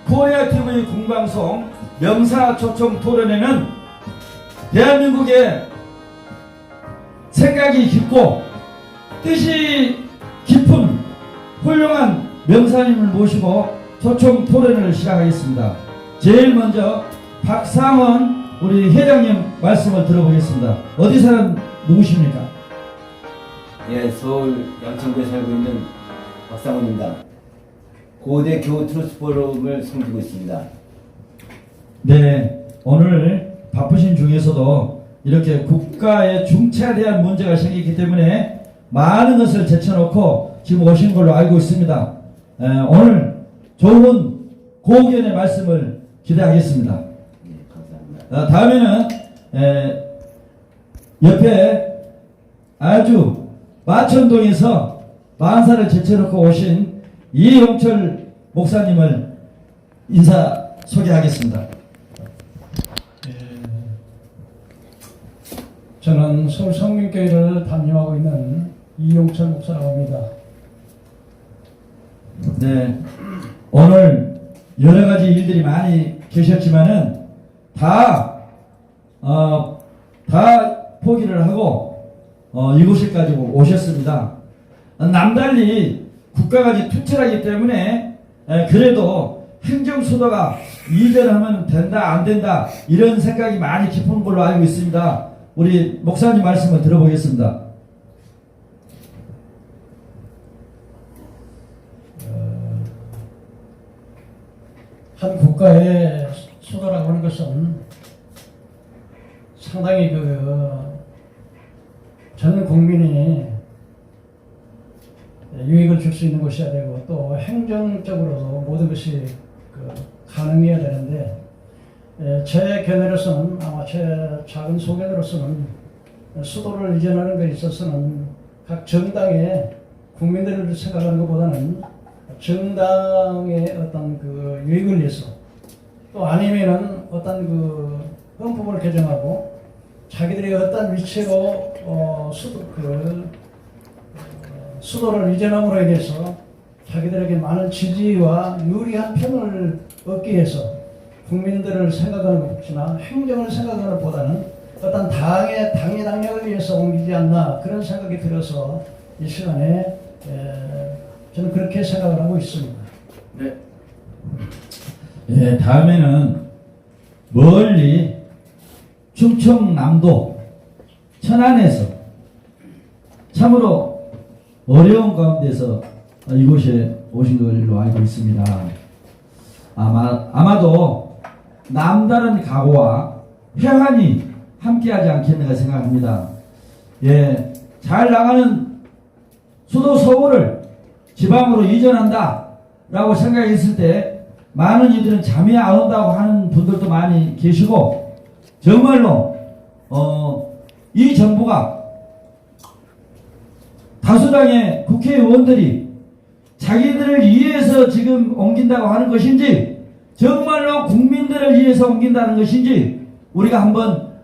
코리아TV 공방송 명사초청 토론회는 대한민국의 생각이 깊고 뜻이 깊은 훌륭한 명사님을 모시고 초청 토론을 시작하겠습니다. 제일 먼저 박상원 우리 회장님 말씀을 들어보겠습니다. 어디 사는 누구십니까? 예, 서울 양천구에 살고 있는 박상훈입니다. 고대 교우 트러스트 포럼을 섬기고 있습니다. 네, 오늘 바쁘신 중에서도 이렇게 국가의 중차에 대한 문제가 생기기 때문에 많은 것을 제쳐놓고 지금 오신 걸로 알고 있습니다. 오늘 좋은 고견의 말씀을 기대하겠습니다. 네, 감사합니다. 다음에는 옆에 아주 마천동에서 만사를 제쳐놓고 오신 이용철 목사님을 인사 소개하겠습니다. 저는 서울 성민교회를 담임하고 있는 이용철 목사라고 합니다. 네, 오늘 여러 가지 일들이 많이 계셨지만은 다 포기를 하고 이곳에까지 오셨습니다. 남달리 국가가 투철하기 때문에 그래도 행정수도가 이전하면 된다 안 된다 이런 생각이 많이 깊은 걸로 알고 있습니다. 우리 목사님 말씀을 들어보겠습니다. 한 국가의 수도라고 하는 것은 상당히 전 국민이 유익을 줄 수 있는 것이어야 되고 또 행정적으로도 모든 것이 가능해야 되는데 제 견해로서는 아마 제 작은 소견으로서는 수도를 이전하는 것에 있어서는 각 정당의 국민들을 생각하는 것보다는 정당의 어떤 유익을 위해서 또 아니면은 어떤 헌법을 개정하고 자기들이 어떤 위치로 수도를 이전함으로 인해서 자기들에게 많은 지지와 유리한 편을 얻기 위해서 국민들을 생각하는 것이나 행정을 생각하는 것보다는 어떤 당의 당력을 위해서 옮기지 않나 그런 생각이 들어서 이 시간에 저는 그렇게 생각을 하고 있습니다. 네. 예, 다음에는 멀리 충청남도 천안에서 참으로 어려운 가운데서 이곳에 오신 걸로 알고 있습니다. 아마도 남다른 각오와 회한이 함께하지 않겠는가 생각합니다. 예, 잘 나가는 수도 서울을 지방으로 이전한다 라고 생각했을 때 많은 이들은 잠이 안 온다고 하는 분들도 많이 계시고 정말로 이 정부가 다수당의 국회의원들이 자기들을 위해서 지금 옮긴다고 하는 것인지 정말로 국민들을 위해서 옮긴다는 것인지 우리가 한번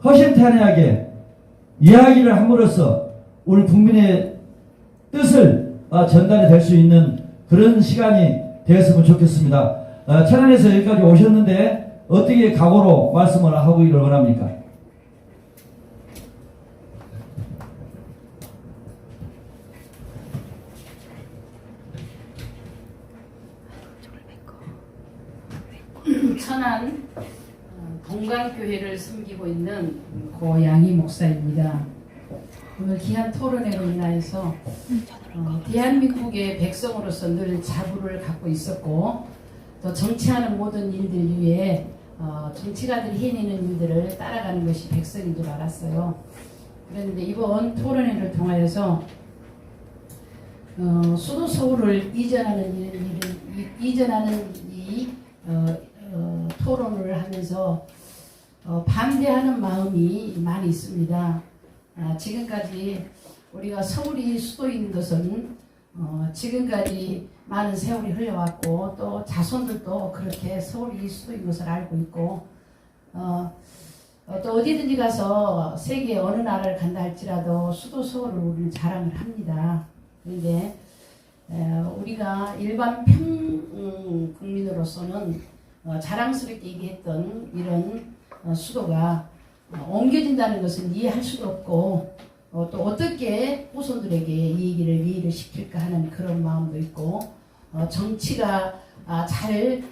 허심탄회하게 이야기를 함으로써 우리 국민의 뜻을 전달이 될 수 있는 그런 시간이 되었으면 좋겠습니다. 천안에서 여기까지 오셨는데 어떻게 각오로 말씀을 하기를 원합니까? 천안 동강교회를 섬기고 있는 고양희 목사입니다. 오늘 귀한 토론회로 인하여서 대한민국의 백성으로서 늘 자부를 갖고 있었고 또 정치하는 모든 일들 위에 정치가들이 해내는 일들을 따라가는 것이 백성인 줄 알았어요. 그런데 이번 토론회를 통하여서 수도 서울을 이전하는 토론을 하면서 반대하는 마음이 많이 있습니다. 지금까지 우리가 서울이 수도인 것은 지금까지 많은 세월이 흘러왔고 또 자손들도 그렇게 서울이 수도인 것을 알고 있고 또 어디든지 가서 세계 어느 나라를 간다 할지라도 수도 서울을 우리는 자랑을 합니다. 그런데 우리가 일반 국민으로서는 자랑스럽게 얘기했던 이런 수도가 옮겨진다는 것은 이해할 수도 없고 또 어떻게 후손들에게 이 얘기를 이해를 시킬까 하는 그런 마음도 있고 정치가 잘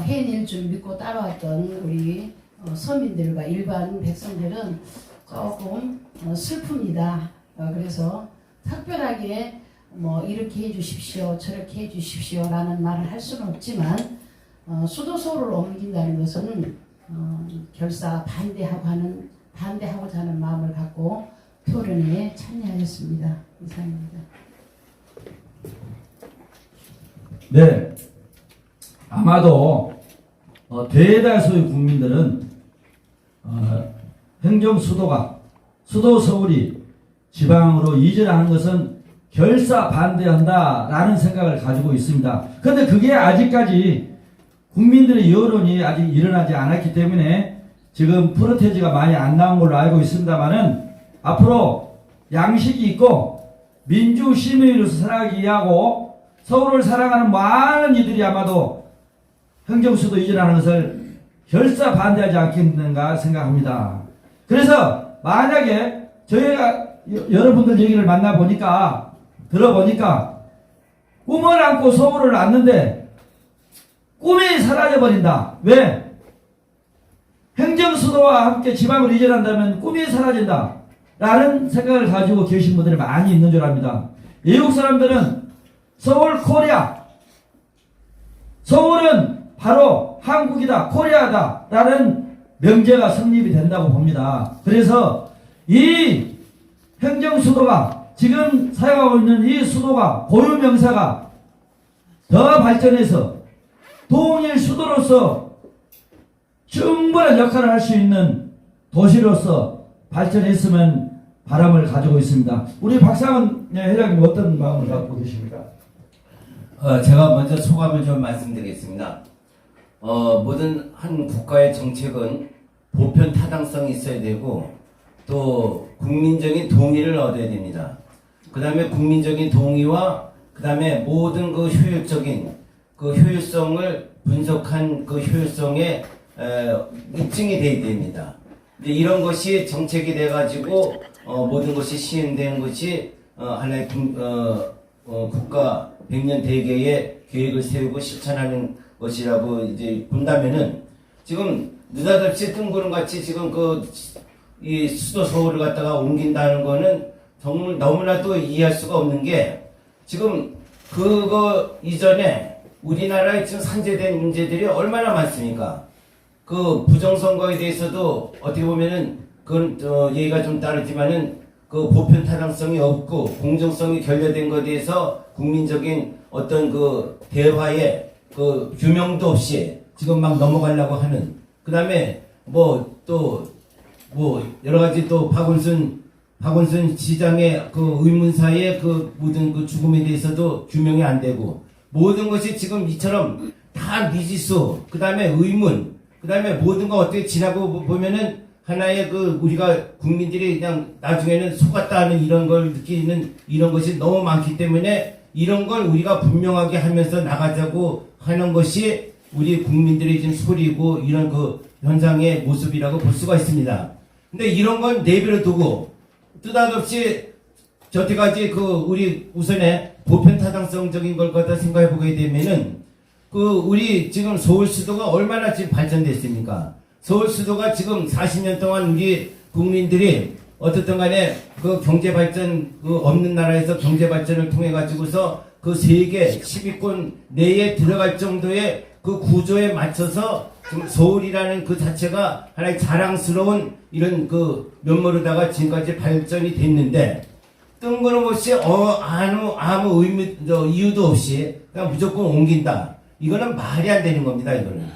해낼 줄 믿고 따라왔던 우리 서민들과 일반 백성들은 조금 슬픕니다. 그래서 특별하게 뭐 이렇게 해주십시오, 저렇게 해주십시오 라는 말을 할 수는 없지만 수도 서울을 옮긴다는 것은 결사 반대하고자 하는 마음을 갖고 토론에 참여하였습니다. 이상입니다. 네, 아마도 대다수의 국민들은 행정 수도 서울이 지방으로 이전하는 것은 결사 반대한다라는 생각을 가지고 있습니다. 그런데 그게 아직까지 국민들의 여론이 아직 일어나지 않았기 때문에 지금 프로테지가 많이 안 나온 걸로 알고 있습니다만은 앞으로 양식이 있고 민주시민으로서 살아가기 위하고 서울을 사랑하는 많은 이들이 아마도 행정수도 이전하는 것을 결사 반대하지 않겠는가 생각합니다. 그래서 만약에 저희가 여러분들 얘기를 들어보니까 꿈을 안고 서울을 왔는데 꿈이 사라져버린다. 왜? 행정수도와 함께 지방으로 이전한다면 꿈이 사라진다 라는 생각을 가지고 계신 분들이 많이 있는 줄 압니다. 외국 사람들은 서울 코리아, 서울은 바로 한국이다, 코리아다 라는 명제가 성립이 된다고 봅니다. 그래서 이 행정수도가 지금 사용하고 있는 이 수도가 고유명사가 더 발전해서 동일 수도로서 충분한 역할을 할 수 있는 도시로서 발전했으면 바람을 가지고 있습니다. 우리 박상원 회장님 어떤 마음을 갖고 계십니까? 제가 먼저 소감을 좀 말씀드리겠습니다. 모든 한 국가의 정책은 보편 타당성이 있어야 되고 또 국민적인 동의를 얻어야 됩니다. 그 다음에 국민적인 동의와 그 다음에 모든 그 효율적인 그 효율성을 분석한 그 효율성에 입증이 돼야 됩니다. 이제 이런 것이 정책이 돼가지고 모든 것이 시행되는 것이 하나의 국가 100년 대계의 계획을 세우고 실천하는 것이라고 이제 본다면은 지금 느닷없이 뜬구름 같이 지금 이 수도 서울을 갖다가 옮긴다는 거는 정말 너무나도 이해할 수가 없는 게 지금 그거 이전에 우리나라에 지금 산재된 문제들이 얼마나 많습니까? 그 부정선거에 대해서도 어떻게 보면은 그건 얘기가 좀 다르지만은 그 보편 타당성이 없고 공정성이 결여된 것에 대해서 국민적인 어떤 그 대화의 그 규명도 없이 지금 막 넘어가려고 하는 그 다음에 여러 가지 또 박원순 시장의 그 의문사의 그 모든 그 죽음에 대해서도 규명이 안 되고 모든 것이 지금 이처럼 다 미지수 그 다음에 의문 그 다음에 모든 거 어떻게 지나고 보면은 하나의 그 우리가 국민들이 그냥 나중에는 속았다 하는 이런 걸 느끼는 이런 것이 너무 많기 때문에 이런 걸 우리가 분명하게 하면서 나가자고 하는 것이 우리 국민들의 지금 소리고 이런 그 현상의 모습이라고 볼 수가 있습니다. 근데 이런 건 내버려 두고 뜻없이 저때까지 우리 우선에 보편 타당성적인 걸 갖다 생각해 보게 되면은 우리 지금 서울 수도가 얼마나 지금 발전됐습니까? 서울 수도가 지금 40년 동안 우리 국민들이 어떻든 간에 그 경제 발전 없는 나라에서 경제 발전을 통해 가지고서 그 세계 10위권 내에 들어갈 정도의 그 구조에 맞춰서 지금 서울이라는 그 자체가 하나의 자랑스러운 이런 그 면모로다가 지금까지 발전이 됐는데 뜬금없이 아무 이유도 없이 그냥 무조건 옮긴다. 이거는 말이 안 되는 겁니다. 이거는.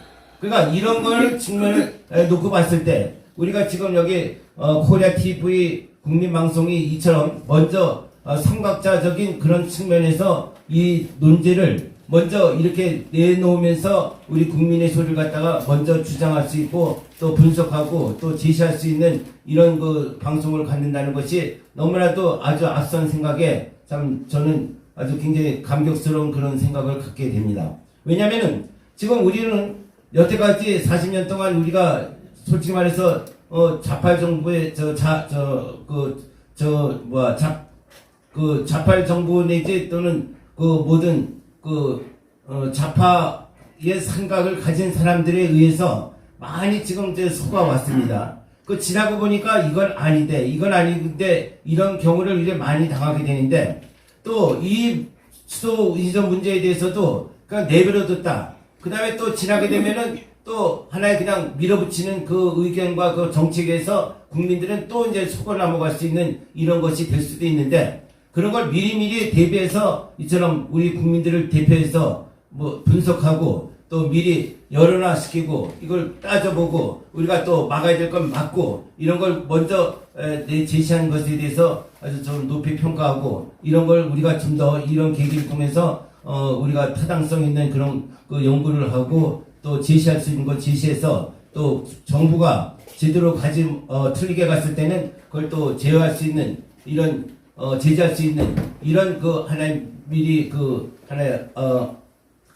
그러니까 이런 걸 측면을 놓고 봤을 때 우리가 지금 여기 코리아 TV 국민방송이 이처럼 먼저 삼각자적인 그런 측면에서 이 논제를 먼저 이렇게 내놓으면서 우리 국민의 소리를 갖다가 먼저 주장할 수 있고 또 분석하고 또 제시할 수 있는 이런 그 방송을 갖는다는 것이 너무나도 아주 앞선 생각에 참 저는 아주 굉장히 감격스러운 그런 생각을 갖게 됩니다. 왜냐면은 지금 우리는 여태까지 40년 동안 우리가 솔직히 말해서 자팔 정부의 자팔 정부 내지 또는 그 모든 좌파의 생각을 가진 사람들에 의해서 많이 지금 이제 속아왔습니다. 지나고 보니까 이건 아닌데 이런 경우를 이제 많이 당하게 되는데 또 이 수도 이전 문제에 대해서도 그냥 내버려뒀다. 그 다음에 또 지나게 되면은 또 하나의 그냥 밀어붙이는 그 의견과 그 정책에서 국민들은 또 이제 속아 넘어갈 수 있는 이런 것이 될 수도 있는데 그런 걸 미리미리 대비해서 이처럼 우리 국민들을 대표해서 뭐 분석하고 또 미리 여론화시키고 이걸 따져보고 우리가 또 막아야 될 건 막고 이런 걸 먼저 제시한 것에 대해서 아주 좀 높이 평가하고 이런 걸 우리가 좀 더 이런 계기를 통해서 우리가 타당성 있는 그런 그 연구를 하고 또 제시할 수 있는 걸 제시해서 또 정부가 제대로 틀리게 갔을 때는 그걸 또 제어할 수 있는 이런 제재할 수 있는 이런 그 하나의 미리 그 하나의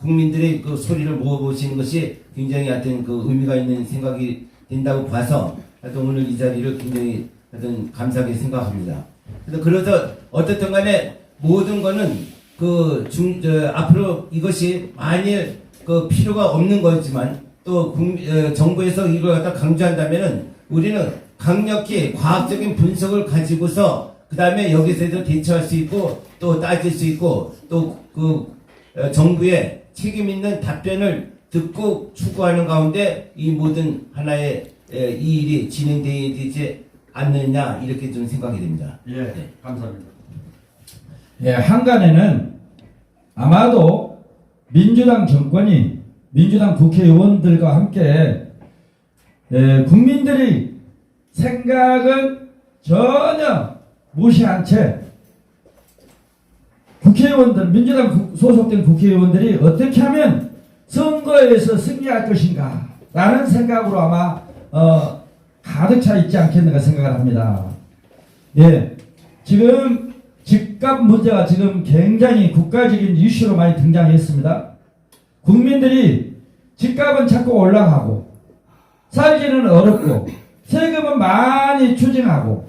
국민들의 그 소리를 모아보시는 것이 굉장히 하여튼 그 의미가 있는 생각이 된다고 봐서 하여튼 오늘 이 자리를 굉장히 하여튼 감사하게 생각합니다. 그래서 어떻든 간에 모든 거는 앞으로 이것이 만일 그 필요가 없는 거지만 또 정부에서 이걸 갖다 강조한다면은 우리는 강력히 과학적인 분석을 가지고서 그 다음에 여기서도 대처할 수 있고 또 따질 수 있고 또 정부의 책임 있는 답변을 듣고 추구하는 가운데 이 모든 하나의 이 일이 진행되지 않느냐 이렇게 좀 생각이 됩니다. 예, 네. 감사합니다. 예, 한간에는 아마도 민주당 정권이 민주당 국회의원들과 함께 국민들이 생각을 전혀 무시한 채 국회의원들, 민주당 소속된 국회의원들이 어떻게 하면 선거에서 승리할 것인가 라는 생각으로 아마 가득 차 있지 않겠는가 생각을 합니다. 예, 지금 집값 문제가 지금 굉장히 국가적인 이슈로 많이 등장했습니다. 국민들이 집값은 자꾸 올라가고 살기는 어렵고 세금은 많이 추징하고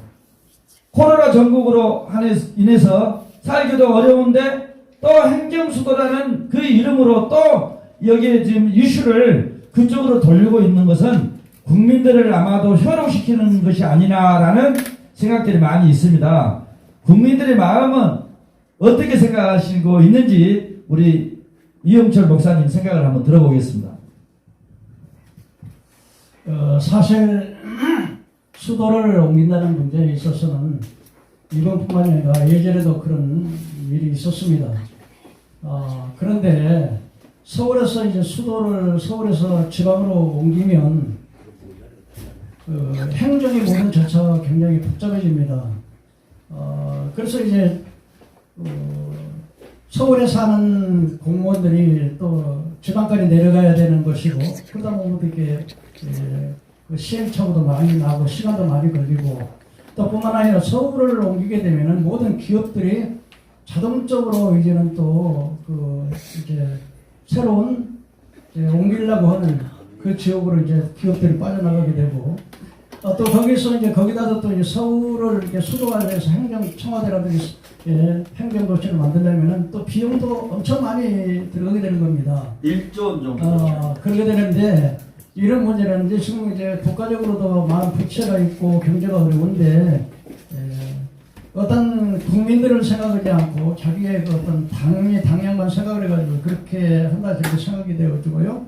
코로나 전국으로 인해서 살기도 어려운데 또 행정수도라는 그 이름으로 또 여기에 지금 이슈를 그쪽으로 돌리고 있는 것은 국민들을 아마도 현혹시키는 것이 아니냐라는 생각들이 많이 있습니다. 국민들의 마음은 어떻게 생각하시고 있는지 우리 이영철 목사님 생각을 한번 들어보겠습니다. 사실 수도를 옮긴다는 문제에 있어서는 이번뿐만이 아니라 예전에도 그런 일이 있었습니다. 그런데 서울에서 이제 서울에서 지방으로 옮기면 행정의 모든 절차가 굉장히 복잡해집니다. 그래서 이제 서울에 사는 공무원들이 또 지방까지 내려가야 되는 것이고 그러다 보면 이렇게 그 시행착오도 많이 나고 시간도 많이 걸리고 또 뿐만 아니라 서울을 옮기게 되면은 모든 기업들이 자동적으로 이제는 또 이제 새로운 옮기려고 하는 그 지역으로 이제 기업들이 빠져나가게 되고 또 거기서 이제 거기다도 또 이제 서울을 이렇게 수도가 돼서 청와대라든지 행정도시를 만들려면은 또 비용도 엄청 많이 들어가게 되는 겁니다. 1조 원 정도. 그렇게 되는데 이런 문제는 이제 지금 이제 국가적으로도 많은 부채가 있고 경제가 어려운데 어떤 국민들을 생각하지 않고 자기의 그 어떤 당량만 생각을 해가지고 그렇게 한다 저렇게 생각이 되어지고요.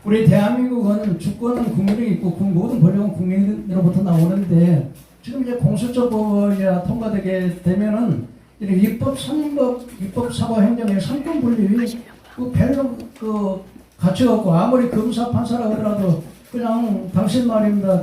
우리 대한민국은 주권은 국민이 있고 모든 권력은 국민으로부터 나오는데 지금 이제 공수처법이 통과되게 되면은 입법, 선법, 입법, 사법, 행정의 삼권 분립이 별로 가치 없고 아무리 검사, 판사라 하더라도 그냥 당신 말입니다.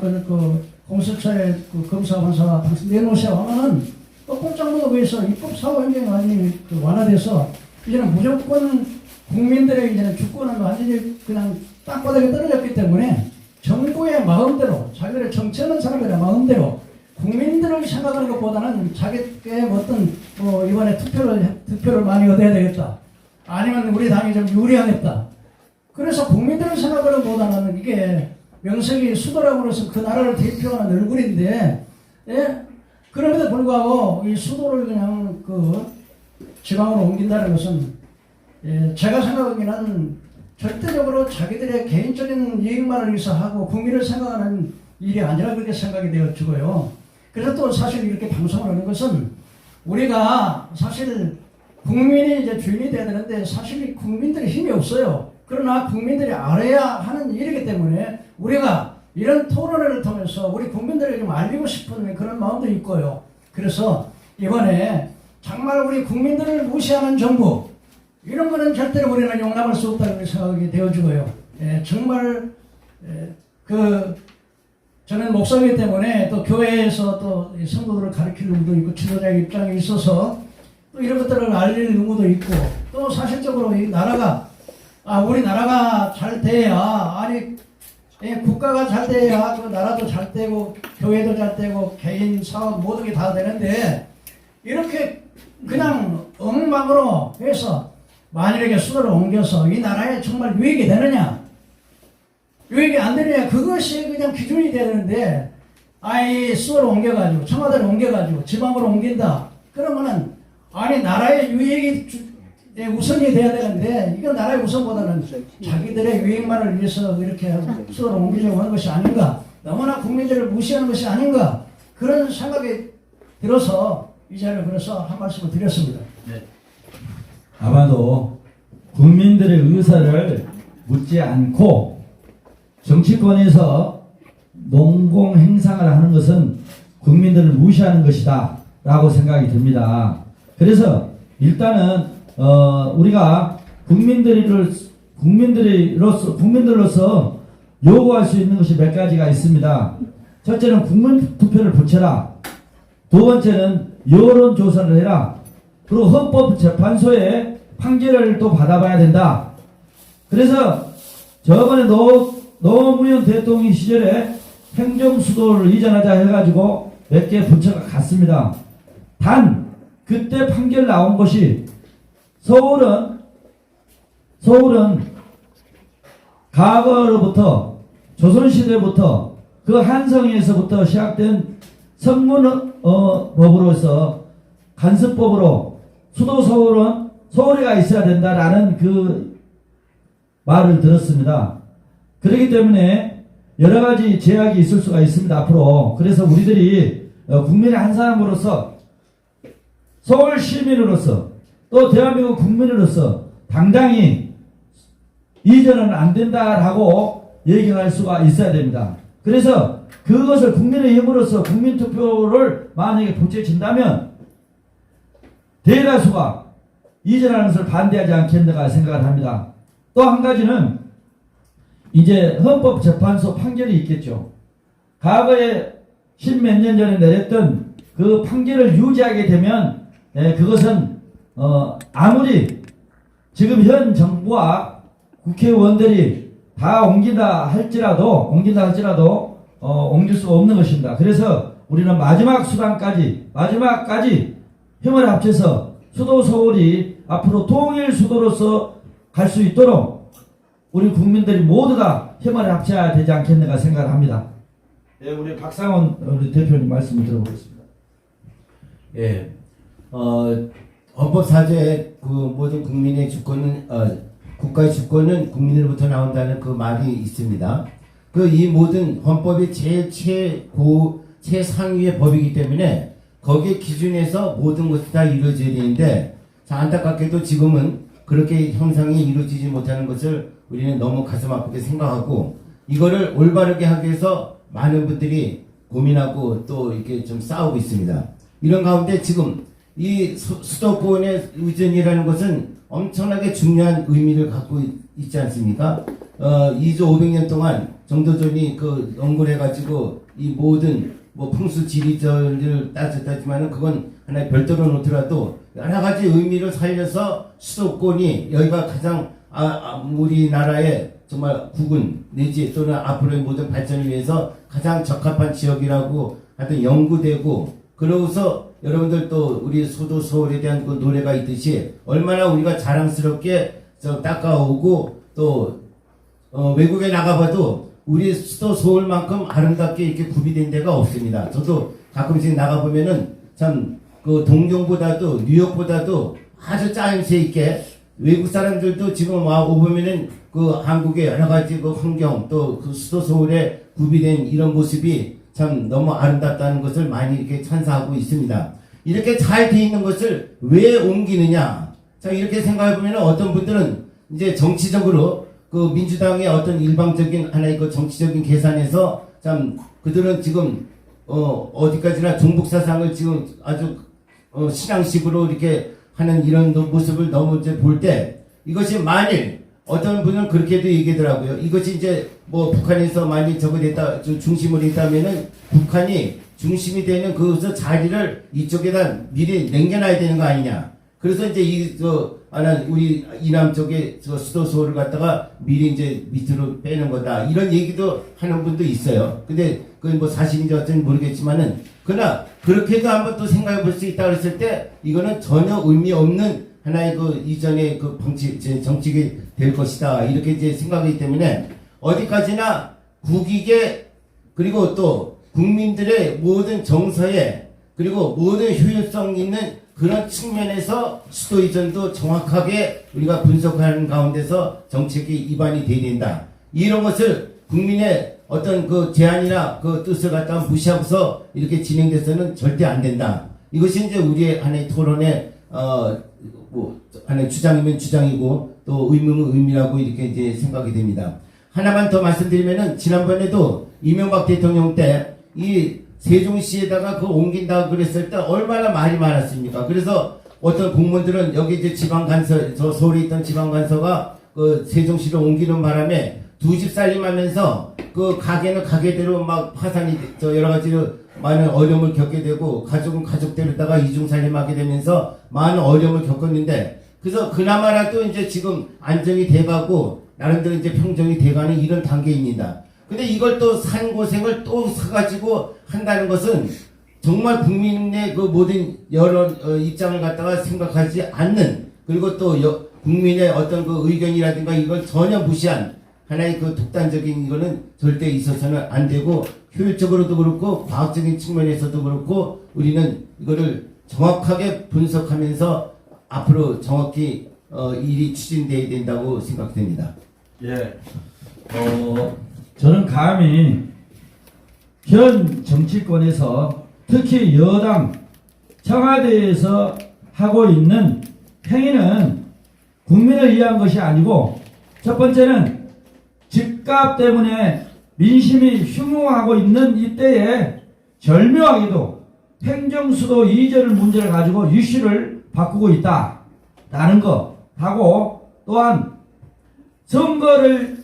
공수처의 검사, 판사 당신 내놓으세요 하면은 꼼짝못 위해서 입법, 사법, 행정이 많이 완화돼서 이제는 무조건 국민들의 이제는 주권은 완전히 그냥 땅바닥에 떨어졌기 때문에 정부의 마음대로 자기들의 정치하는 사람들의 마음대로 국민들을 생각하는 것보다는 자기의 어떤 이번에 투표를 많이 얻어야 되겠다. 아니면 우리 당이 좀 유리하겠다. 그래서 국민들을 생각하는 것보다는 이게 명색이 수도라고 해서 그 나라를 대표하는 얼굴인데, 예? 그럼에도 불구하고 이 수도를 그냥 그 지방으로 옮긴다는 것은, 예, 제가 생각하기에는 절대적으로 자기들의 개인적인 이익만을 위해서 하고 국민을 생각하는 일이 아니라 그렇게 생각이 되어지고요. 그래서 또 사실 이렇게 방송을 하는 것은 우리가 사실 국민이 이제 주인이 돼야 되는데 사실 이 국민들이 힘이 없어요. 그러나 국민들이 알아야 하는 일이기 때문에 우리가 이런 토론회를 통해서 우리 국민들에게 좀 알리고 싶은 그런 마음도 있고요. 그래서 이번에 정말 우리 국민들을 무시하는 정부, 이런 거는 절대로 우리는 용납할 수 없다고 생각이 되어지고요. 예, 정말 저는 목사이기 때문에 또 교회에서 또 성도들을 가르칠 의무도 있고 지도자의 입장에 있어서 또 이런 것들을 알릴 의무도 있고, 또 사실적으로 이 나라가 우리나라가 잘 돼야, 아니 국가가 잘 돼야 그 나라도 잘 되고 교회도 잘 되고 개인 사업 모든 게 다 되는데, 이렇게 그냥 엉망으로 해서 만일에 수도를 옮겨서 이 나라에 정말 유익이 되느냐, 유익이 안 되느냐, 그것이 그냥 기준이 되는데, 아이 수도를 옮겨가지고 청와대를 옮겨가지고 지방으로 옮긴다 그러면은, 아니 나라의 유익이 우선이 돼야 되는데, 이건 나라의 우선보다는 자기들의 유익만을 위해서 이렇게 수도를 옮기려고 하는 것이 아닌가, 너무나 국민들을 무시하는 것이 아닌가, 그런 생각이 들어서 이 자리를 그래서 한 말씀을 드렸습니다. 네. 아마도 국민들의 의사를 묻지 않고 정치권에서 농공 행상을 하는 것은 국민들을 무시하는 것이다 라고 생각이 듭니다. 그래서 일단은 우리가 국민들로서 요구할 수 있는 것이 몇 가지가 있습니다. 첫째는 국민투표를 붙여라. 두 번째는 여론조사를 해라. 그리고 헌법재판소의 판결을 또 받아봐야 된다. 그래서 저번에 노무현 대통령 시절에 행정수도를 이전하자 해가지고 몇 개 부처가 갔습니다. 단 그때 판결 나온 것이 서울은 과거로부터 조선시대부터 그 한성에서부터 시작된 성문법으로서 간섭법으로 수도 서울에가 있어야 된다라는 그 말을 들었습니다. 그렇기 때문에 여러 가지 제약이 있을 수가 있습니다. 앞으로. 그래서 우리들이 국민의 한 사람으로서, 서울 시민으로서, 또 대한민국 국민으로서 당당히 이전은 안 된다라고 얘기할 수가 있어야 됩니다. 그래서 그것을 국민의 힘으로서 국민투표를 만약에 붙여진다면 대다수가 이전하는 것을 반대하지 않겠는가 생각을 합니다. 또 한 가지는 이제 헌법재판소 판결이 있겠죠. 과거에 10몇 년 전에 내렸던 그 판결을 유지하게 되면 그것은 아무리 지금 현 정부와 국회의원들이 다 옮긴다 할지라도 옮길 수가 없는 것입니다. 그래서 우리는 마지막까지 힘을 합쳐서 수도 서울이 앞으로 통일 수도로서 갈 수 있도록 우리 국민들이 모두 다 힘을 합쳐야 되지 않겠는가 생각을 합니다. 네, 우리 박상원 우리 대표님 말씀을 들어보겠습니다. 예, 헌법사조의 그 모든 국민의 주권은 국가의 주권은 국민으로부터 나온다는 그 말이 있습니다. 이 모든 헌법이 제일 최상위의 법이기 때문에 거기에 기준에서 모든 것이 다 이루어져야 되는데, 안타깝게도 지금은 그렇게 형상이 이루어지지 못하는 것을 우리는 너무 가슴 아프게 생각하고, 이거를 올바르게 하기 위해서 많은 분들이 고민하고 또 이렇게 좀 싸우고 있습니다. 이런 가운데 지금 이 수도권의 의전이라는 것은 엄청나게 중요한 의미를 갖고 있지 않습니까? 2조 500년 동안 정도전이 연구해가지고 이 모든 풍수 지리전을 따졌다지만은 그건 하나의 별도로 놓더라도 여러 가지 의미를 살려서 수도권이 여기가 가장 우리나라의 정말 국은 내지 또는 앞으로의 모든 발전을 위해서 가장 적합한 지역이라고 하여튼 연구되고 그러고서 여러분들 또 우리 수도 서울에 대한 그 노래가 있듯이 얼마나 우리가 자랑스럽게 닦아오고 또 외국에 나가봐도 우리 수도 서울만큼 아름답게 이렇게 구비된 데가 없습니다. 저도 가끔씩 나가보면은 참 그 동경보다도 뉴욕보다도 아주 짜임새 있게 외국 사람들도 지금 와 오보면은 그 한국의 여러 가지 그 환경 또 그 수도 서울에 구비된 이런 모습이 참 너무 아름답다는 것을 많이 이렇게 찬사하고 있습니다. 이렇게 잘 돼 있는 것을 왜 옮기느냐? 자, 이렇게 생각해 보면 어떤 분들은 이제 정치적으로 그 민주당의 어떤 일방적인 하나의 그 정치적인 계산에서 참 그들은 지금 어디까지나 종북 사상을 지금 아주 신앙식으로 이렇게 하는 이런 모습을 너무 이제 볼 때 이것이 만일 어떤 분은 그렇게도 얘기하더라고요. 이것이 이제 뭐 북한에서 많이 저거 됐다 중심으로 있다면은 북한이 중심이 되는 그 자리를 이쪽에다 미리 남겨놔야 되는 거 아니냐. 그래서 이제 우리 이남 쪽에 저 수도 서울을 갖다가 미리 이제 밑으로 빼는 거다. 이런 얘기도 하는 분도 있어요. 근데 그건 뭐 사실인지 어쩐지 모르겠지만은 그러나 그렇게도 한번 또 생각해 볼 수 있다 그랬을 때 이거는 전혀 의미 없는 하나의 그 이전의 그 정책이 될 것이다. 이렇게 이제 생각하기 때문에 어디까지나 국익에 그리고 또 국민들의 모든 정서에 그리고 모든 효율성 있는 그런 측면에서 수도 이전도 정확하게 우리가 분석하는 가운데서 정책이 입안이 돼야 된다. 이런 것을 국민의 어떤 그 제안이나 그 뜻을 갖다가 무시하고서 이렇게 진행돼서는 절대 안 된다. 이것이 이제 우리의 하나의 토론의 하나의 주장이면 주장이고 또 의무면 의미라고 이렇게 이제 생각이 됩니다. 하나만 더 말씀드리면은 지난번에도 이명박 대통령 때 이 세종시에다가 그 옮긴다 그랬을 때 얼마나 말이 많았습니까? 그래서 어떤 공무원들은 여기 이제 지방간서, 저 서울에 있던 지방간서가 그 세종시로 옮기는 바람에 두 집 살림하면서 그 가게는 가게대로 막 파산이 여러 가지로 많은 어려움을 겪게 되고 가족은 가족대로다가 이중살림하게 되면서 많은 어려움을 겪었는데 그래서 그나마라도 이제 지금 안정이 돼가고 나름대로 이제 평정이 돼가는 이런 단계입니다. 근데 이걸 또 산고생을 또 사가지고 한다는 것은 정말 국민의 그 모든 여론 입장을 갖다가 생각하지 않는 그리고 또 국민의 어떤 그 의견이라든가 이걸 전혀 무시한 하나의 그 독단적인 이거는 절대 있어서는 안 되고 효율적으로도 그렇고 과학적인 측면에서도 그렇고 우리는 이거를 정확하게 분석하면서 앞으로 정확히 일이 추진돼야 된다고 생각됩니다. 예. 저는 감히 현 정치권에서 특히 여당 청와대에서 하고 있는 행위는 국민을 위한 것이 아니고 첫 번째는 집값 때문에 민심이 흉흉하고 있는 이때에 절묘하게도 행정수도 이전을 문제를 가지고 이슈를 바꾸고 있다라는 거 하고 또한 선거를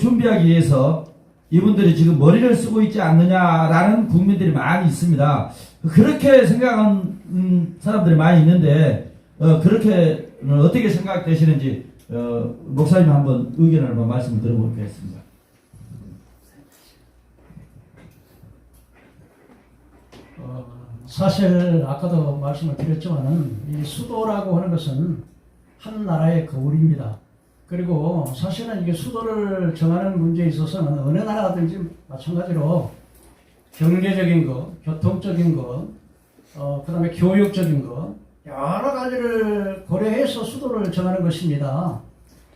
준비하기 위해서 이분들이 지금 머리를 쓰고 있지 않느냐라는 국민들이 많이 있습니다. 그렇게 생각하는 사람들이 많이 있는데 그렇게 어떻게 생각되시는지 목사님 한번 의견을 한번 말씀을 들어보겠습니다. 사실 아까도 말씀을 드렸지만은 이 수도라고 하는 것은 한 나라의 거울입니다. 그리고 사실은 이게 수도를 정하는 문제에 있어서는 어느 나라든지 마찬가지로 경제적인 것, 교통적인 것, 그 다음에 교육적인 것, 여러 가지를 고려해서 수도를 정하는 것입니다.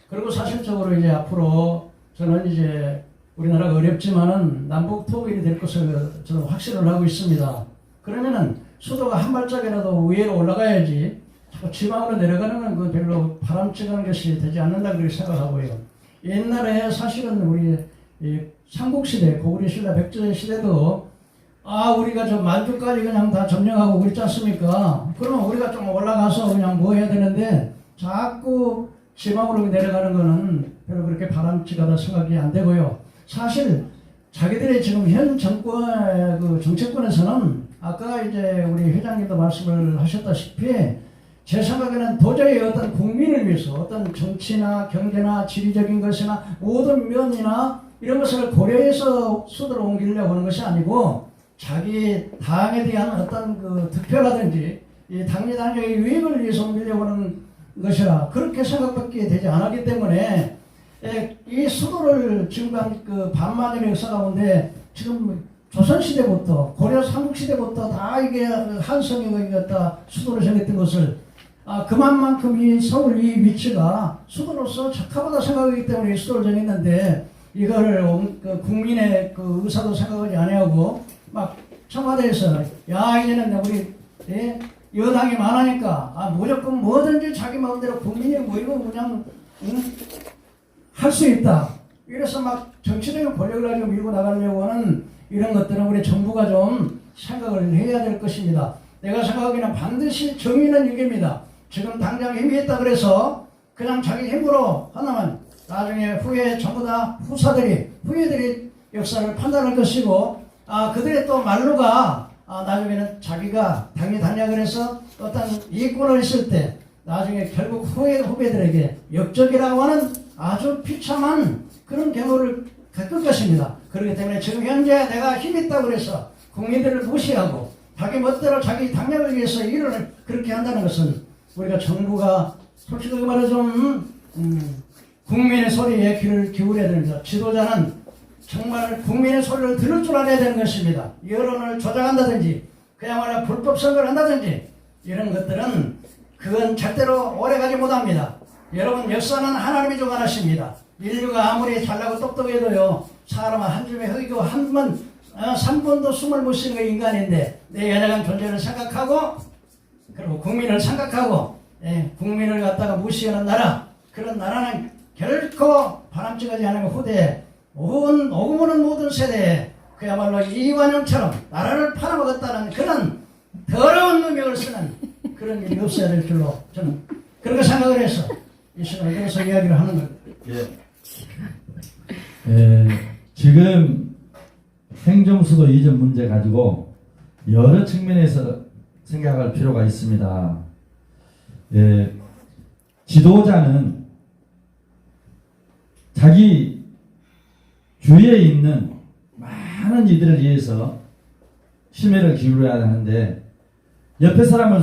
그리고 사실적으로 이제 앞으로 저는 이제 우리나라가 어렵지만은 남북 통일이 될 것을 저는 확신을 하고 있습니다. 그러면은 수도가 한 발짝이라도 위로 올라가야지 자꾸 지방으로 내려가는 건 그건 별로 바람직한 것이 되지 않는다 그렇게 생각하고요. 옛날에 사실은 우리 삼국시대, 고구려 신라 백제 시대도 우리가 저 만주까지 그냥 다 점령하고 그랬지 않습니까? 그러면 우리가 좀 올라가서 그냥 뭐 해야 되는데 자꾸 지방으로 내려가는 거는 별로 그렇게 바람직하다 생각이 안 되고요. 사실 자기들의 지금 현 정권 그 정치권에서는 아까 이제 우리 회장님도 말씀을 하셨다시피 제 생각에는 도저히 어떤 국민을 위해서 어떤 정치나 경제나 지리적인 것이나 모든 면이나 이런 것을 고려해서 수도로 옮기려고 하는 것이 아니고 자기 당에 대한 어떤 그 득표라든지 이 당리당적의 유익을 위해서 밀려오는 것이라 그렇게 생각밖에 되지 않았기 때문에 이 수도를 지금까지 그 반만년의 역사 가운데 지금 조선시대부터 고려 삼국시대부터 다 이게 한성이 갖다 수도를 정했던 것을 그만큼 이 서울 이 위치가 수도로서 적합하다 생각하기 때문에 이 수도를 정했는데 이거를 그 국민의 그 의사도 생각하지 아니하고 막 청와대에서 야 이제는 우리 여당이 많으니까 무조건 뭐든지 자기 마음대로 국민이 모이고 그냥 할 수 있다. 이래서 막 정치적인 권력을 가지고 밀고 나가려고 하는 이런 것들은 우리 정부가 좀 생각을 해야 될 것입니다. 내가 생각하기에는 반드시 정의는 이깁니다. 지금 당장 힘이 있다 그래서 그냥 자기 힘으로 하나만 나중에 후에 전부 다 후예들이 역사를 판단할 것이고 그들의 또 말로가 나중에는 자기가 당이 당냐 그래서 어떤 이권을 했을 때 나중에 결국 후배들에게 역적이라고 하는 아주 비참한 그런 경우를 겪을 것입니다. 그렇기 때문에 지금 현재 내가 힘 있다고 그래서 국민들을 무시하고 자기 멋대로 자기 당략을 위해서 일을 그렇게 한다는 것은 우리가 정부가 솔직하게 말해 좀 국민의 소리에 귀를 기울여야 됩니다. 지도자는 정말 국민의 소리를 들을 줄 알아야 되는 것입니다. 여론을 조작한다든지 그야말로 불법 선거를 한다든지 이런 것들은 그건 절대로 오래가지 못합니다. 여러분 역사는 하나님이 주관하십니다. 인류가 아무리 잘나고 똑똑해도요 사람은 한 줌에 흙이고 한 번 3번도 숨을 못 쉬는 인간인데 내 연약한 존재를 생각하고 그리고 국민을 생각하고 국민을 갖다가 무시하는 나라 그런 나라는 결코 바람직하지 않으면 후대에 오금 오는 모든 세대에 그야말로 이완용처럼 나라를 팔아먹었다는 그런 더러운 누명을 쓰는 그런 일이 없어야 될 줄로 저는 그렇게 생각을 해서 이 시간에 여기서 이야기를 하는 겁니다. 지금 행정수도 이전 문제 가지고 여러 측면에서 생각할 필요가 있습니다. 지도자는 자기 주위에 있는 많은 이들을 위해서 심혈을 기울여야 하는데 옆에 사람을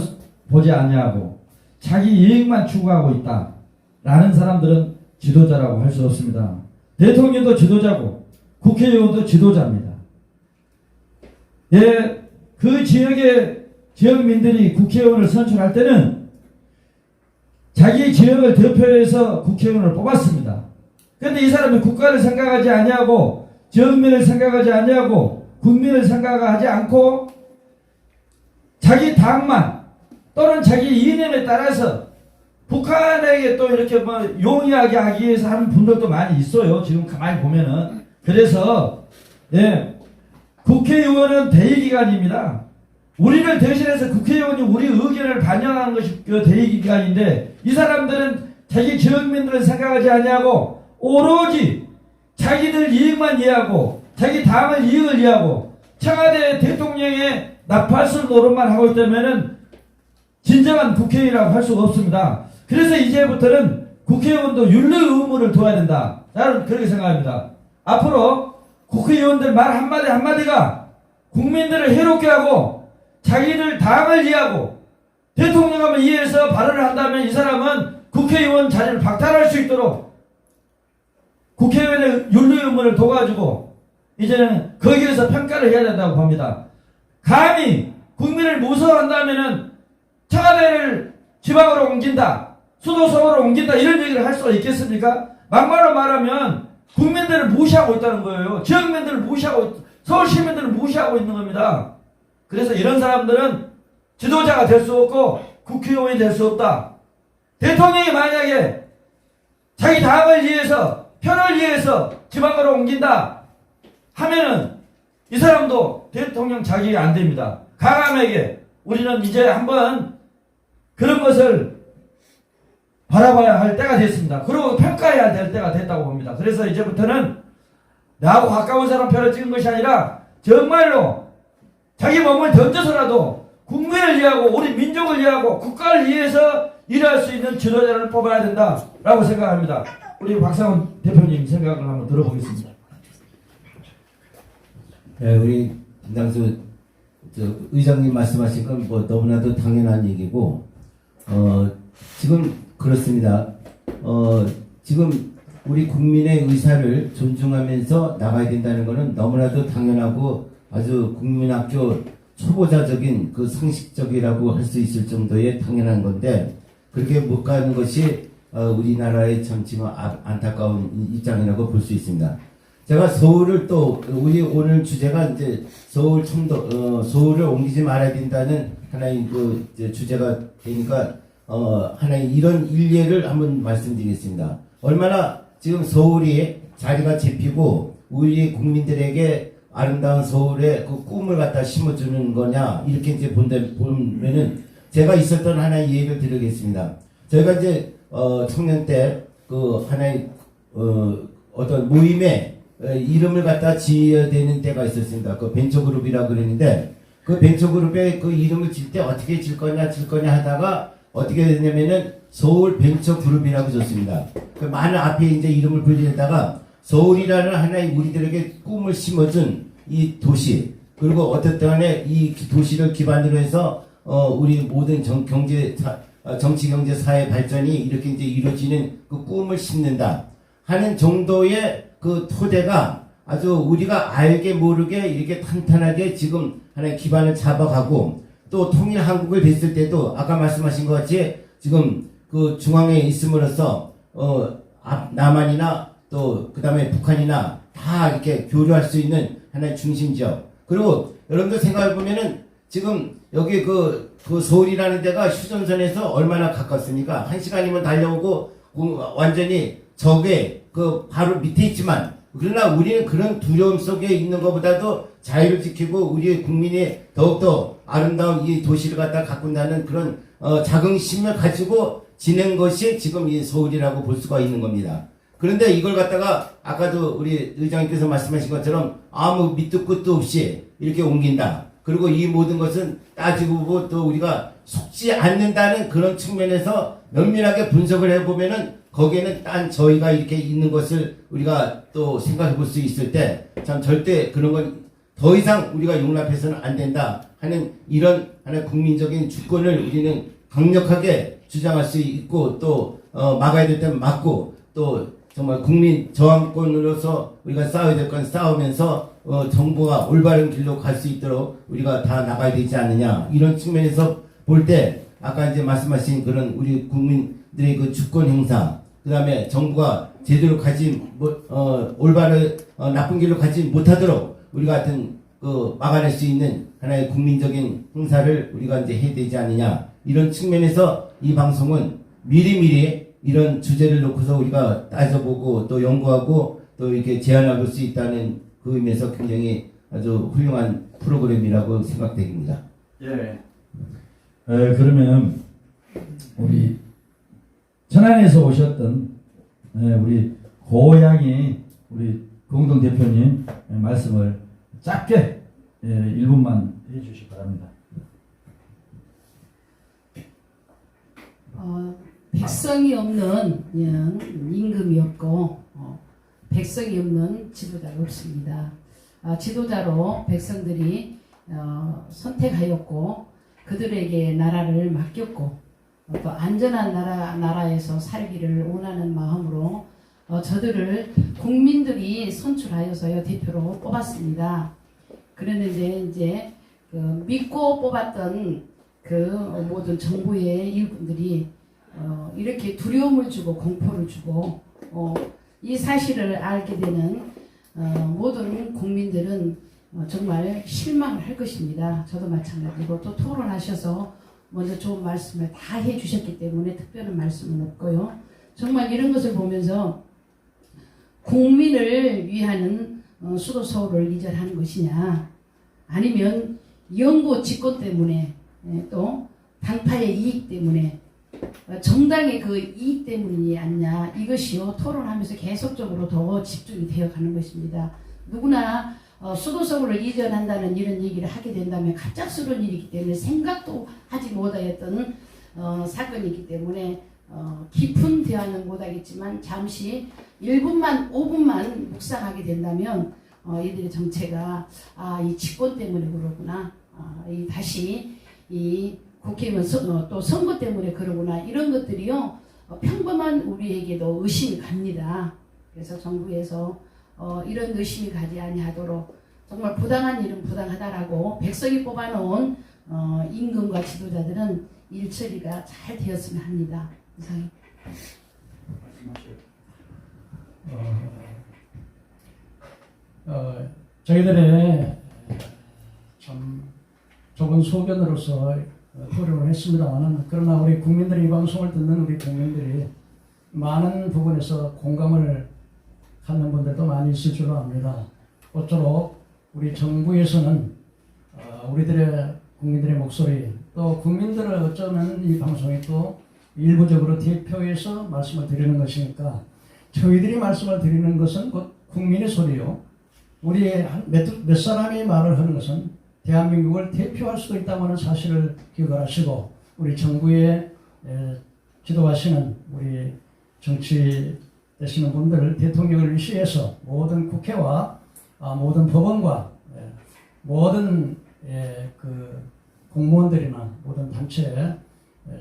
보지 아니하고 자기 이익만 추구하고 있다라는 사람들은 지도자라고 할 수 없습니다. 대통령도 지도자고 국회의원도 지도자입니다. 그 지역의 지역민들이 국회의원을 선출할 때는 자기 지역을 대표해서 국회의원을 뽑았습니다. 그런데 이 사람이 국가를 생각하지 아니하고 지역민을 생각하지 아니하고 국민을 생각하지 않고 자기 당만 또는 자기 이념에 따라서 북한에게 또 이렇게 용이하게 하기 위해서 하는 분들도 많이 있어요. 지금 가만히 보면은. 그래서 국회의원은 대의기관입니다. 우리를 대신해서 국회의원이 우리 의견을 반영하는 것이 그 대의기관인데 이 사람들은 자기 지역민들을 생각하지 아니하고 오로지 자기들 이익만 이해하고 자기 당의 이익을 이해하고 청와대 대통령의 나팔술 노릇만 하고 있다면은 진정한 국회의라고 할 수가 없습니다. 그래서 이제부터는 국회의원도 윤리 의무를 둬야 된다. 나는 그렇게 생각합니다. 앞으로 국회의원들 말 한마디 한마디가 국민들을 해롭게 하고 자기들 당을 이해하고 대통령을 이해해서 발언을 한다면 이 사람은 국회의원 자리를 박탈할 수 있도록 국회의원의 윤리 의무를 둬가지고 이제는 거기에서 평가를 해야 된다고 봅니다. 감히 국민을 무서워한다면은 청와대를 지방으로 옮긴다, 수도 서울로 옮긴다 이런 얘기를 할 수가 있겠습니까? 막말로 말하면 국민들을 무시하고 있다는 거예요. 지역민들을 무시하고 서울 시민들을 무시하고 있는 겁니다. 그래서 이런 사람들은 지도자가 될 수 없고 국회의원이 될 수 없다. 대통령이 만약에 자기 당을 위해서 편을 위해서 지방으로 옮긴다 하면은 이 사람도 대통령 자격이 안 됩니다. 강함에게 우리는 이제 한번 그런 것을 바라봐야 할 때가 됐습니다. 그리고 평가해야 될 때가 됐다고 봅니다. 그래서 이제부터는 나하고 가까운 사람 편을 찍은 것이 아니라 정말로 자기 몸을 던져서라도 국민을 위하고 우리 민족을 위하고 국가를 위해서 일할 수 있는 지도자를 뽑아야 된다라고 생각합니다. 우리 박상훈 대표님 생각을 한번 들어보겠습니다. 우리 김당수 의장님 말씀하신 건 뭐 너무나도 당연한 얘기고, 지금 그렇습니다. 지금 우리 국민의 의사를 존중하면서 나가야 된다는 것은 너무나도 당연하고 아주 국민학교 초보자적인 그 상식적이라고 할 수 있을 정도의 당연한 건데, 그렇게 못 가는 것이 우리나라의 참 지금 안타까운 입장이라고 볼 수 있습니다. 제가 서울을 또 우리 오늘 주제가 이제 서울 청도 서울을 옮기지 말아야 된다는 하나의 그 이제 주제가 되니까 하나의 이런 일례를 한번 말씀드리겠습니다. 얼마나 지금 서울이 자리가 잡히고 우리 국민들에게 아름다운 서울의 그 꿈을 갖다 심어주는 거냐 이렇게 이제 보면은 제가 있었던 하나의 예를 드리겠습니다. 저희가 이제 청년 때 그 하나의 어떤 모임에 이름을 갖다 지어야 되는 때가 있었습니다. 그 벤처그룹이라고 그랬는데 그 벤처그룹에 그 이름을 질 때 어떻게 질 거냐 하다가 어떻게 됐냐면은 서울 벤처그룹이라고 졌습니다. 그 많은 앞에 이제 이름을 불리다가 서울이라는 하나의 우리들에게 꿈을 심어준 이 도시, 그리고 어떤 때간에 이 도시를 기반으로 해서 우리 모든 정치, 경제, 사회 발전이 이렇게 이제 이루어지는 그 꿈을 심는다 하는 정도의 그 토대가 아주 우리가 알게 모르게 이렇게 탄탄하게 지금 하나의 기반을 잡아가고, 또 통일 한국을 됐을 때도 아까 말씀하신 것 같이 지금 그 중앙에 있음으로써 남한이나 또 그 다음에 북한이나 다 이렇게 교류할 수 있는 하나의 중심 지역. 그리고 여러분들 생각해 보면은 지금 여기 그 서울이라는 데가 휴전선에서 얼마나 가깝습니까? 1시간이면 달려오고 완전히 적의 그 바로 밑에 있지만, 그러나 우리는 그런 두려움 속에 있는 것보다도 자유를 지키고 우리 국민이 더욱더 아름다운 이 도시를 갖다 가꾼다는 그런 자긍심을 가지고 지낸 것이 지금 이 서울이라고 볼 수가 있는 겁니다. 그런데 이걸 갖다가 아까도 우리 의장님께서 말씀하신 것처럼 아무 밑도 끝도 없이 이렇게 옮긴다. 그리고 이 모든 것은 따지고 보고 또 우리가 속지 않는다는 그런 측면에서 면밀하게 분석을 해보면은 거기에는 딴 저희가 이렇게 있는 것을 우리가 또 생각해 볼 수 있을 때 참 절대 그런 건 더 이상 우리가 용납해서는 안 된다 하는 이런 하나의 국민적인 주권을 우리는 강력하게 주장할 수 있고, 또 막아야 될 때는 막고, 또 정말 국민 저항권으로서 우리가 싸워야 될 건 싸우면서 정부가 올바른 길로 갈 수 있도록 우리가 다 나가야 되지 않느냐, 이런 측면에서 볼 때 아까 이제 말씀하신 그런 우리 국민들의 그 주권 행사, 그 다음에 정부가 제대로 가지 올바른 나쁜 길로 가지 못하도록 우리가 하여튼 막아낼 수 있는 하나의 국민적인 행사를 우리가 이제 해야 되지 않느냐, 이런 측면에서 이 방송은 미리미리 이런 주제를 놓고서 우리가 따져보고 또 연구하고 또 이렇게 제안할 수 있다는 그 의미에서 굉장히 아주 훌륭한 프로그램이라고 생각됩니다. 예. 그러면 우리 천안에서 오셨던 우리 고양이 우리 공동 대표님 말씀을 짧게 1분만 해주시기 바랍니다. 백성이 없는 임금이 없고 백성이 없는 지도자가 없습니다. 지도자로 백성들이 선택하였고 그들에게 나라를 맡겼고 또 안전한 나라에서 살기를 원하는 마음으로 저들을 국민들이 선출하여서요 대표로 뽑았습니다. 그랬는데 이제 믿고 뽑았던 그 모든 정부의 일꾼들이 이렇게 두려움을 주고 공포를 주고 이 사실을 알게 되는 모든 국민들은 정말 실망을 할 것입니다. 저도 마찬가지고 또 토론하셔서 먼저 좋은 말씀을 다 해주셨기 때문에 특별한 말씀은 없고요. 정말 이런 것을 보면서 국민을 위하는 수도 서울을 이전하는 것이냐, 아니면 영구 집권 때문에 또 당파의 이익 때문에 정당의 그 이익 때문이 아니냐, 이것이요 토론하면서 계속적으로 더 집중이 되어 가는 것입니다. 누구나 수도 서울을 이전한다는 이런 얘기를 하게 된다면 갑작스러운 일이기 때문에 생각도 하지 못하였던 사건이기 때문에 깊은 대화는 못하겠지만 잠시 1분만 5분만 묵상하게 된다면 이들의 정체가 이 집권 때문에 그러구나, 다시 이 국회의원 또 선거 때문에 그러구나 이런 것들이요 평범한 우리에게도 의심이 갑니다. 그래서 정부에서 이런 의심이 가지 아니하도록 정말 부당한 일은 부당하다라고 백성이 뽑아놓은 임금과 지도자들은 일 처리가 잘 되었으면 합니다. 이상입니다. 저희들의 참 좁은 소견으로서 토론을 했습니다만, 그러나 우리 국민들이 이 방송을 듣는 우리 국민들이 많은 부분에서 공감을 갖는 분들도 많이 있을 줄로 압니다. 모쪼록 우리 정부에서는 우리들의 국민들의 목소리, 또 국민들을 어쩌면 이 방송이 또 일부적으로 대표해서 말씀을 드리는 것이니까, 저희들이 말씀을 드리는 것은 곧 국민의 소리요. 우리 몇 사람이 말을 하는 것은 대한민국을 대표할 수도 있다는 사실을 기억을 하시고, 우리 정부에 지도하시는 우리 정치 되시는 분들, 대통령을 위시해서 모든 국회와 모든 법원과 모든 그 공무원들이나 모든 단체,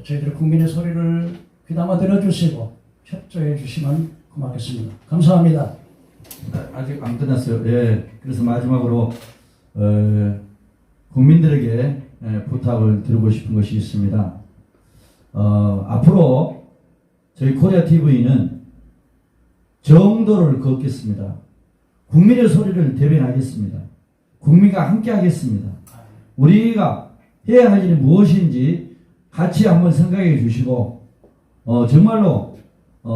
저희들 국민의 소리를 귀담아 들어주시고 협조해 주시면 고맙겠습니다. 감사합니다. 아직 안 끝났어요. 예. 그래서 마지막으로 국민들에게 부탁을 드리고 싶은 것이 있습니다. 앞으로 저희 코리아 TV는 정도를 걷겠습니다. 국민의 소리를 대변하겠습니다. 국민과 함께 하겠습니다. 우리가 해야 할 일이 무엇인지 같이 한번 생각해 주시고, 정말로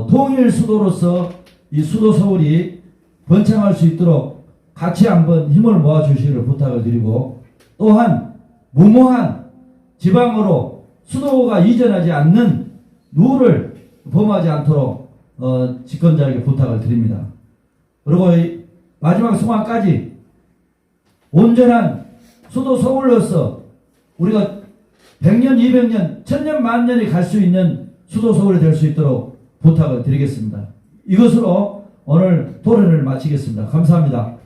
통일 수도로서 이 수도 서울이 번창할 수 있도록 같이 한번 힘을 모아 주시기를 부탁을 드리고, 또한 무모한 지방으로 수도가 이전하지 않는 룰을 범하지 않도록 집권자에게 부탁을 드립니다. 그리고 마지막 소망까지 온전한 수도 서울로서 우리가 100년, 200년, 1000년, 만년이 갈 수 있는 수도 서울이 될 수 있도록 부탁을 드리겠습니다. 이것으로 오늘 토론을 마치겠습니다. 감사합니다.